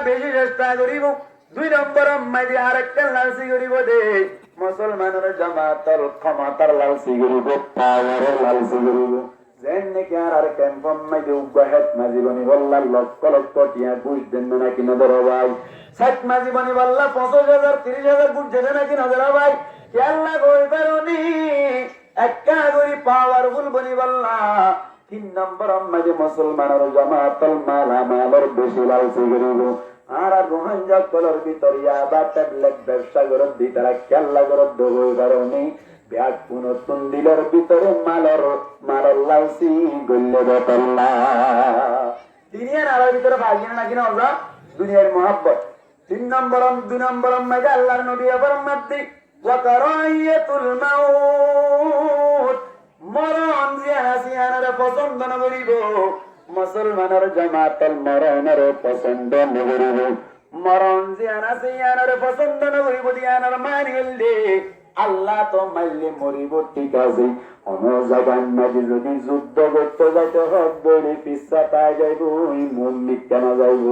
বেশি চেষ্টা করিব। 2 নম্বর মাইদি আরেকটা লালসি করিব দে মুসলমানের জামাতল ক্ষমতার লালসি করিব, পাওয়ারের লালসি করিব। যেন নাকি আর ক্যাম্প মাইদি উগ্রহেত মাঝিবনি বললা লক্ষ লক্ষ টিয়া ঘুষ দেন না নাকি নজর ভাই। ষাট মাঝিবনি বললা 25,000 30,000 ঘুষ দেন নাকি নজর ভাই। খেয়াল্লা কই পারনি একটা করি পাওয়ারফুল বনি বললা। 3 নম্বর মাইদি মুসলমানের জামাতল মালামালের বেশি লালসি করিব। আর রোহিঙ্গা কলর ভিতর ইয়াবা ট্যাবলেট ব্যবসা করে দিই তারা খেলা করে দেবই কারণে ব্যাগ পুনতুন দিলের ভিতরে মালর লালসি গল্লে বেতল্লা। দুনিয়ার আলোর ভিতরে ভাগিনা নাকি না ওরা দুনিয়ার মহাব্বত। 2 নম্বর মাইদা আল্লাহর নবী ফরমাত দি ওয়া কারাইয়াতুল মাউত, মরণ জিয়ানার পছন্দ না করিব। মুসলমানের জামাতল মরণের পছন্দ না করিব। মরণ জিয়ানার পছন্দ না করিব। দিয়ানার মানিল দে আল্লাহ তো মাইলে মরিব ঠিক আছে। অন্য জায়গায় মাঝে যদি যুদ্ধ করতে যাইতে হক বলে পিসা পাই যাইব মন মিথ্যা না যাইব,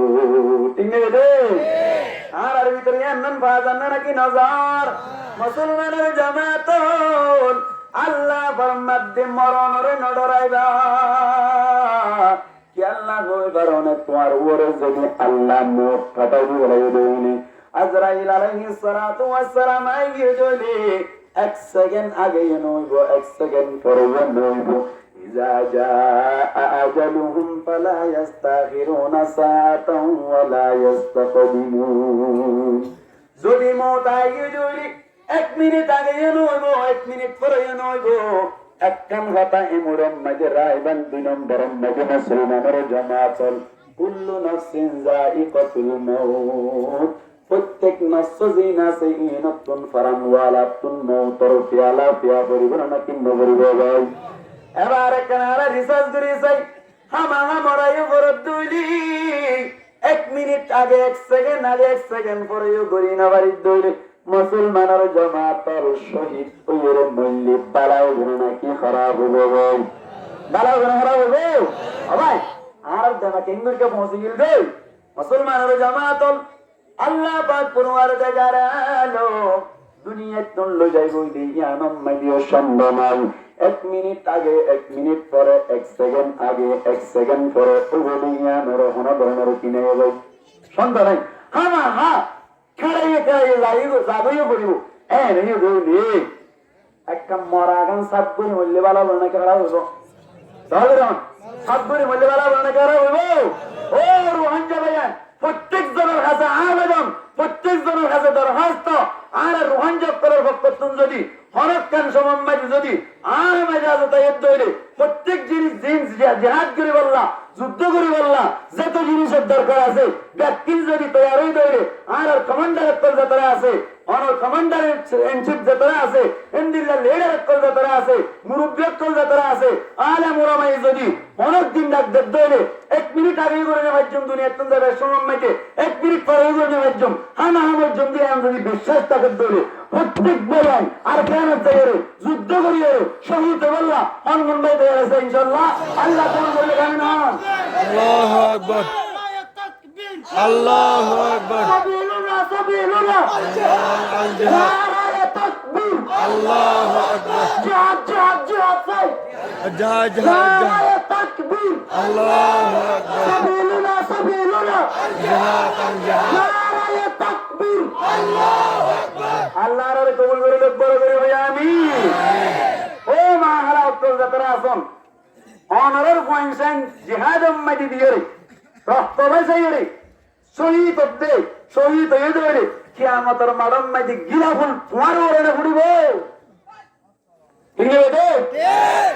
ঠিক আছে। আর ভিতরে এমন বাজার না নাকি নজর মুসলমানের জামাতল আল্লাহ ফরমাত দে মরণরে নডরাইবা। কি আল্লাহ কই কারণে তোমার ওরে যদি আল্লাহ মুখ ফাটাই বলাই দেয়নি আজরাইল আলাইহিস সালাতু ওয়াস সালাম আইয়ে জলে 1 সেকেন্ড আগে নইব 1 সেকেন্ড পরে নইব। ইজা জাআ আজালুহুম ফালা ইস্তাখিরুনা সাআতান ওয়ালা ইস্তাকদিমুন। যদি মওত আইয়ে জলে 1 মিনিট আগে নইব 1 মিনিট পরে নইব। একখান কথা এমরম মাঝে রাইবান। 2 নম্বর মাঝে মুসলমানের জামাতল কুল্লু নাফসিন যায়িকাতুল মাউত, প্রত্যেক নফস জিনাসে ইনাতুন ফারামওয়ালাতুন মাউতর ফিয়ালা ফিয়া পরিবনা নাকি নবরিব ভাই। এবার কানারা রিসার্চ করে চাই হামা মরাইও বরদ দুইলি 1 মিনিট আগে 1 সেকেন্ড আগে 1 সেকেন্ড পরেও গরি না বাড়ি দইলে মুসলমানের জামাতর শহীদ ওরে মল্লি বালাও গুণ নাকি খারাপ হবো ভাই। বালাও গুণ খারাপ হবো ভাই। আর জানা কেন্দ্রকে পৌঁছে গেল রে মুসলমানের জামাতল আল্লাহ পাক পুনরার জাগারালো দুনিয়া তুললো যাইব দিয়ানম মাইদিও সম্ভব নাই। 1 মিনিট আগে 1 মিনিট পরে 1 সেকেন্ড আগে 1 সেকেন্ড পরে ওগুলিয়া নরহন ধরনের কিনে যাই সন্ধ্যা নাই। হ্যাঁ হ্যাঁ খেড়াইয়ে খেড়াইয়ে যাইব যাবইও করিব নেই গৌলি একটা মরা গান সাত করে মূল্যে বালা বলে না কেড়া হইব তাহলে সাত করে মূল্যে বালা বলে না কেড়া হইব। ও রোহাঙ্গা ভাইয়ান প্রত্যেক জনের কাছে আবেদন, প্রত্যেক জনের কাছে দরখাস্ত। আর রোহাঙ্গা করার পক্ষ যদি হরক খান সমাজ যদি প্রত্যেক জিনিস জেহাদ করে বললা যুদ্ধ করে বললা যত জিনিসের দরকার আছে ব্যক্তি যদি তৈরি তৈরি আর কমান্ডারের যারা আছে অনর কমান্ডারের এনশিপ যারা আছে এন্দিল্লা লিডারের যারা আছে মুরব্বীর যারা আছে আলে মোরামাই যদি অনেক দিন ডাক দইলে 1 মিনিট আগে করে মাধ্যম দুনিয়া তুন যাবে সমাজকে 1 মিনিট পরে করে মাধ্যম হানা হামের জন্য যদি বিশ্বাস থাকে দইলে প্রত্যেক বলেন আর কেন তৈরি যুদ্ধ করিয়ে শহীদ বললা অনমন ভাই তৈরি আছে ইনশাআল্লাহ। আল্লাহ তোমার বলে আমিন। আল্লাহু আকবার আল্লাহু আকবার সাবিলুনা নারায়ে তাকবীর আল্লাহু আকবার জিহাদ নারায়ে তাকবীর আল্লাহু আকবার সাবিলুনা জিহাদ নারায়ে তাকবীর আল্লাহু আকবার। আল্লাহর কবুল করে লোক বড় করে ভাই আমিন। ও মা হালা উত্তর যাত্রা আসন অনারের পয়েন্টসাইন জিহাদ মাটি দিয়ে রক্ত ভাই রে শহীদ হতে শহীদ হয়ে যাবে কিয়ামতের মাডম মাটি গিলা ফুল তোমার ওরে ফুড়িব ঠিক আছে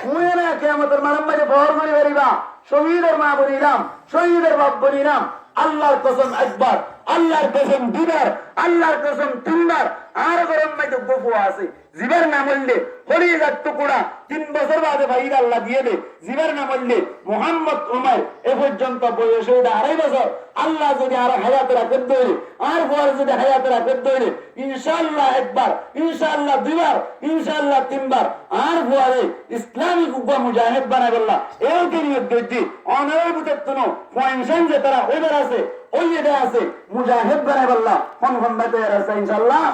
তুই না কিয়ামতের মাডম মাটি ভর করে বেরিবা শহীদের মা বলিলাম শহীদের বাপ বলিলাম আল্লাহর কসম একবার আল্লাহর কসম দুবার আল্লাহর কসম তিনবার আর গরম মাইতে গফু আছে জিবার না বললে হরিজাত টুকুরা 3 বছর বাদে ভাই আল্লাহ দিয়ে দে জিবার না বললে মুহাম্মদ উমর এ পর্যন্ত বয়স হইছে 2.5 বছর আল্লাহ যদি আর হায়াত রাখে দেয় আর পর যদি হায়াত রাখে দেয় ইনশাআল্লাহ একবার ইনশাআল্লাহ দুবার ইনশাআল্লাহ তিনবার আর পরে ইসলামিক উগ্র মুজাহিদ বানাই বললা এই নিয়ত দিচ্ছি অনবরত কোনো পয়েন্টন যে তারা ওদের আছে ওই এটা আছে মুজাহিদ বানাই বললা কোন কোন বাইতে আছে ইনশাআল্লাহ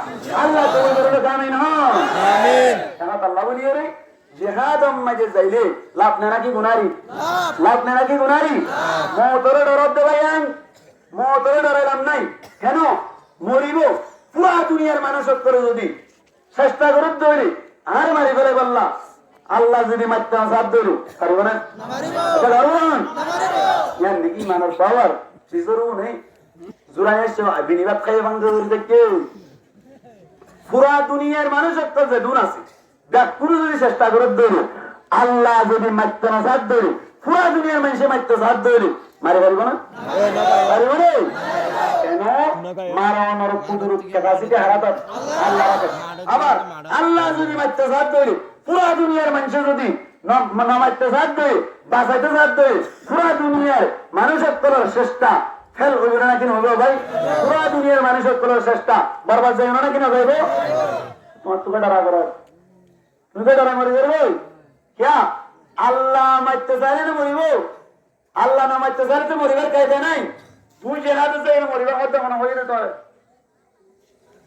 আল্লাহ কবুল করবে আমিন হ্যাঁ আমিন কেন আল্লাহ বলি রে জিহাদ মাঝে যাইলে লাভ না নাকি গুনারি লাভ না নাকি গুনারি মওতরে ডরদ দেবাইয়ান মওতরে ডরাইলাম নাই কেন মরিব পুরা দুনিয়ার মানুষ করে যদি চেষ্টা করুক দৌড়ি আর মারি ফেলে বললা আল্লাহ যদি মারতে সাথ দৌড়ু পারব না ইয়ার নাকি মানুষ পাওয়ার সিজরও নেই জোড়াই এসে বিনিবাদ খাইয়ে ভাঙতে দেখে পুরা দুনিয়ার মানুষ একটা যে দুন আছে দেখ পুরো যদি চেষ্টা করে দৌড়ু আল্লাহ যদি মারতে না সাথ দৌড়ু পুরা দুনিয়ার মানুষে মারতে সাথ দৌড়ু মারি পারব না পারব না কেন মারানোর কুদরত ক্যাপাসিটি হারাত আল্লাহ রাখে আবার আল্লাহ যদি মারতে সাথ দৌড়ু পুরা দুনিয়ার মানুষ যদি না মারতে সাথ দৌড়ু বাঁচাইতে সাথ দৌড়ু পুরা দুনিয়ার মানুষের করার চেষ্টা ফেল হইবে না কিনা হবে ভাই পুরা দুনিয়ার মানুষের করার চেষ্টা বরবাদ যাইব না কিনা যাইব তোমার তোকে ডরা করার তুই ডরা মরে যাবে ক্যা আল্লাহ মারতে চাইলে না মরিব আল্লাহ না মারতে চাইলে তো মরিবার কায়দা নাই তুই জেহাদে চাই মরিবার মধ্যে মনে হয়ে যেত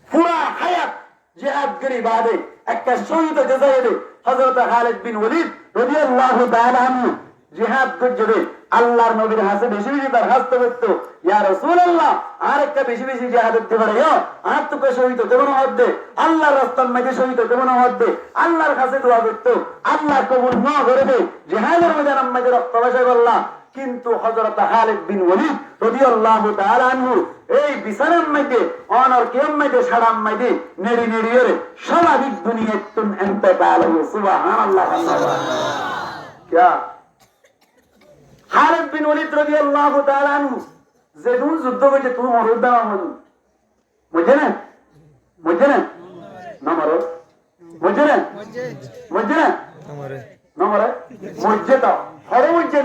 পুরা হায়াত জিহাদ করি বাদে একটা শহীদ হতে চাইলে হযরত খালিদ বিন ওলীদ রাদিয়াল্লাহু তাআলা আনহু জিহাদ করতে আল্লাহর নবীর হাতে বেশি বেশি দরখাস্ত করতো ইয়া রাসূলুল্লাহ আর একটা বেশি বেশি জিহাদ করতে পারে আর তোকে শহীদ হতে মনে হচ্ছে আল্লাহর রাস্তার মধ্যে শহীদ হতে মনে হচ্ছে আল্লাহর কাছে দোয়া করতো আল্লাহ কবুল না করবে জিহাদের ময়দানের মধ্যে রক্ত বসায় বললা কিন্তু হযরত খালিদ বিন ওলীদ রাদিয়াল্লাহু তাআলা আনহু এই বিছানার মধ্যে অনর কিয়াম মধ্যে সারাম মধ্যে নেড়ি নেড়ি করে স্বাভাবিক দুনিয়াতুন ইন্তেকাল সুবহানাল্লাহ क्या খালিদ বিন ওলীদ রাদিয়াল্লাহু তাআলা আনহু যেদিন যুদ্ধ করতে তুমি মরদ দাও আমাদের বুঝে না না মারো বুঝে না আমারে না মারো মসজিদ হরে মসজিদ